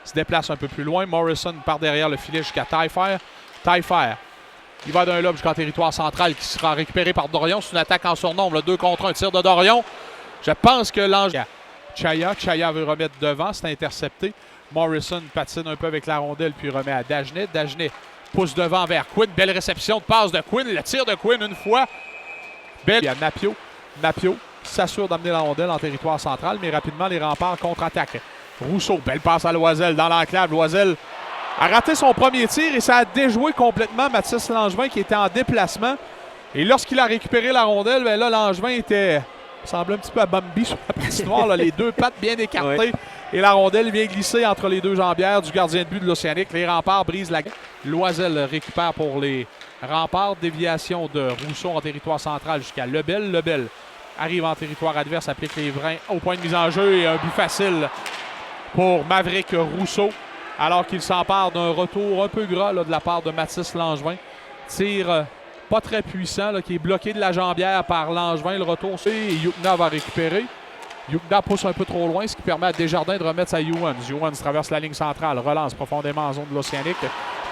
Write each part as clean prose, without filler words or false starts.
se déplace un peu plus loin. Morrison par derrière le filet jusqu'à Taillefer. Taillefer, il va d'un lob jusqu'en territoire central qui sera récupéré par Dorion. C'est une attaque en surnombre, 2 contre 1, tir de Dorion. Je pense que l'ange... Chaya veut remettre devant, c'est intercepté. Morrison patine un peu avec la rondelle puis remet à Dagenet. Dagenet pousse devant vers Quinn. Belle réception de passe de Quinn. Le tir de Quinn une fois. Belle. Il y a Napio. Napio s'assure d'amener la rondelle en territoire central, mais rapidement les remparts contre-attaquent. Rousseau, belle passe à Loisel dans l'enclave. Loisel a raté son premier tir et ça a déjoué complètement Mathis Langevin qui était en déplacement. Et lorsqu'il a récupéré la rondelle, bien là, Langevin était... semblait un petit peu à Bambi sur la patinoire, là, les deux pattes bien écartées. Oui. Et la rondelle vient glisser entre les deux jambières du gardien de but de l'Océanique. Les remparts brisent la... Loisel récupère pour les remparts. Déviation de Rousseau en territoire central jusqu'à Lebel. Lebel arrive en territoire adverse, applique les freins au point de mise en jeu et un but facile pour Maverick Rousseau. Alors qu'il s'empare d'un retour un peu gras là, de la part de Mathis Langevin. Tir pas très puissant, là, qui est bloqué de la jambière par Langevin. Le retour, et Yukna va récupérer. Yukna pousse un peu trop loin, ce qui permet à Desjardins de remettre sa Youans. Youans traverse la ligne centrale, relance profondément en zone de l'Océanique.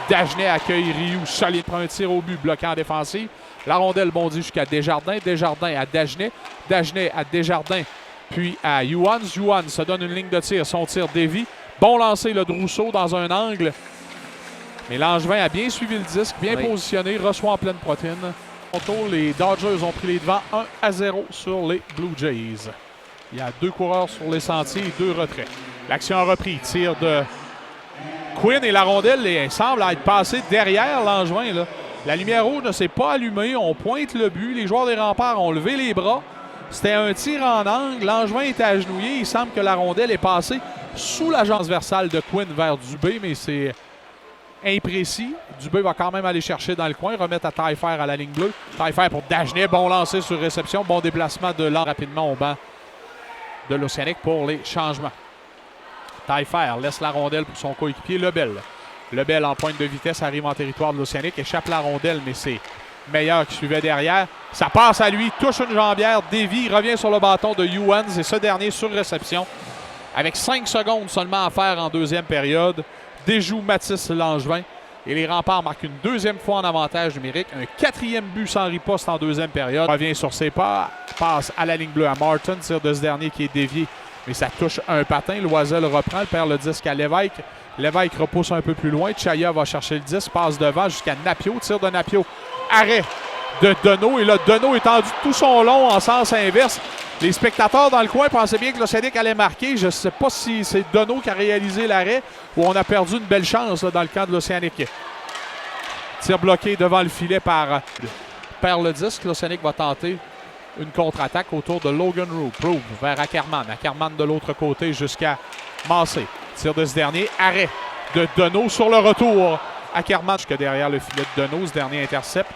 Dagenet accueille Rioux, solide pour un tir au but, bloqué en défensive. La rondelle bondit jusqu'à Desjardins. Desjardins à Dagenet. Dagenet à Desjardins, puis à Youans. Youans se donne une ligne de tir, son tir dévie. Bon lancer le de Rousseau dans un angle. Mais Langevin a bien suivi le disque, bien positionné, reçoit en pleine poitrine. Les Dodgers ont pris les devants 1-0 sur les Blue Jays. Il y a 2 coureurs sur les sentiers et 2 retraits. L'action a repris. Tir de Quinn et la rondelle semble être passée derrière Langevin. Là. La lumière rouge ne s'est pas allumée. On pointe le but. Les joueurs des remparts ont levé les bras. C'était un tir en angle. Langevin était agenouillé. Il semble que la rondelle est passée sous la transversale de Quinn vers Dubé, mais c'est imprécis. Dubé va quand même aller chercher dans le coin, remettre à Taillefer à la ligne bleue. Taillefer pour Dagenet, bon lancer sur réception, bon déplacement de l'an rapidement au banc de l'Océanique pour les changements. Taillefer laisse la rondelle pour son coéquipier Lebel. Lebel en pointe de vitesse arrive en territoire de l'Océanique, échappe la rondelle, mais c'est Meilleur qui suivait derrière. Ça passe à lui, touche une jambière, dévie, revient sur le bâton de Youans et ce dernier sur réception. Avec 5 secondes seulement à faire en deuxième période, déjoue Mathis Langevin et les remparts marquent une deuxième fois en avantage numérique. Un 4e but sans riposte en deuxième période. Revient sur ses pas, passe à la ligne bleue à Martin, tir de ce dernier qui est dévié, mais ça touche un patin. Loisel reprend, perd le disque à Lévesque. Lévesque repousse un peu plus loin. Chaya va chercher le disque, passe devant jusqu'à Napio, tir de Napio. Arrêt de Deneau. Et là, Deneau est tendu tout son long en sens inverse. Les spectateurs dans le coin pensaient bien que l'Océanique allait marquer. Je ne sais pas si c'est Deneau qui a réalisé l'arrêt ou on a perdu une belle chance là, dans le camp de l'Océanique. Tir bloqué devant le filet par perd le disque. L'Océanique va tenter une contre-attaque autour de Logan Rowe vers Ackerman. Ackerman de l'autre côté jusqu'à Massé. Tir de ce dernier. Arrêt de Deneau sur le retour. Ackerman jusqu'à derrière le filet de Deneau. Ce dernier intercepte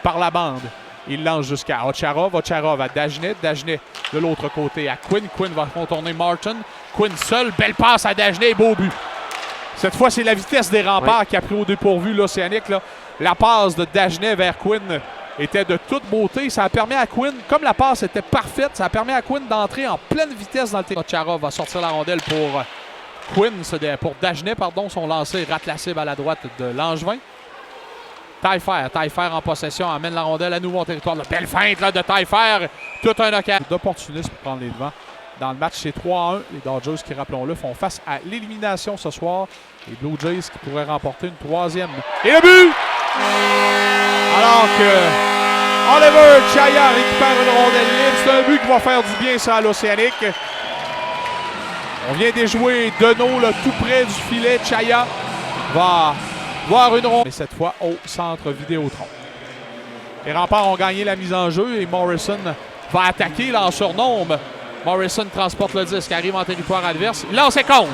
par la bande. Il lance jusqu'à Ocharov. Ocharov à Dagenet. Dagenet de l'autre côté à Quinn. Quinn va contourner Martin. Quinn seul. Belle passe à Dagenet. Beau but. Cette fois, c'est la vitesse des remparts qui a pris au dépourvu l'Océanique. La passe de Dagenet vers Quinn était de toute beauté. Ça a permis à Quinn, comme la passe était parfaite, ça a permis à Quinn d'entrer en pleine vitesse dans le terrain. Ocharov va sortir la rondelle pour Quinn, pour Dagenet, pardon, son lancer rate la cible à la droite de Langevin. Taillefer en possession, amène la rondelle à nouveau en territoire. La belle feinte là, de Taillefer. Tout un occasion d'opportuniste pour prendre les devants. Dans le match, c'est 3-1. Les Dodgers, qui, rappelons-le, font face à l'élimination ce soir. Les Blue Jays qui pourraient remporter une 3e. Et le but! Alors que Oliver Chaya récupère une rondelle libre. C'est un but qui va faire du bien ça à l'Océanique. On vient déjouer Deneau là, tout près du filet. Chaya va voir une rondelle. Mais cette fois au centre Vidéotron. Les remparts ont gagné la mise en jeu et Morrison va attaquer là, en surnombre. Morrison transporte le disque, arrive en territoire adverse. Lance et compte.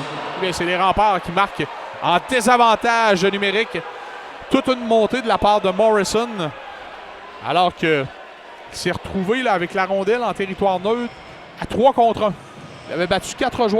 C'est les remparts qui marquent en désavantage numérique. Toute une montée de la part de Morrison. Alors qu'il s'est retrouvé là, avec la rondelle en territoire neutre à 3 contre 1. Il avait battu 4 joueurs.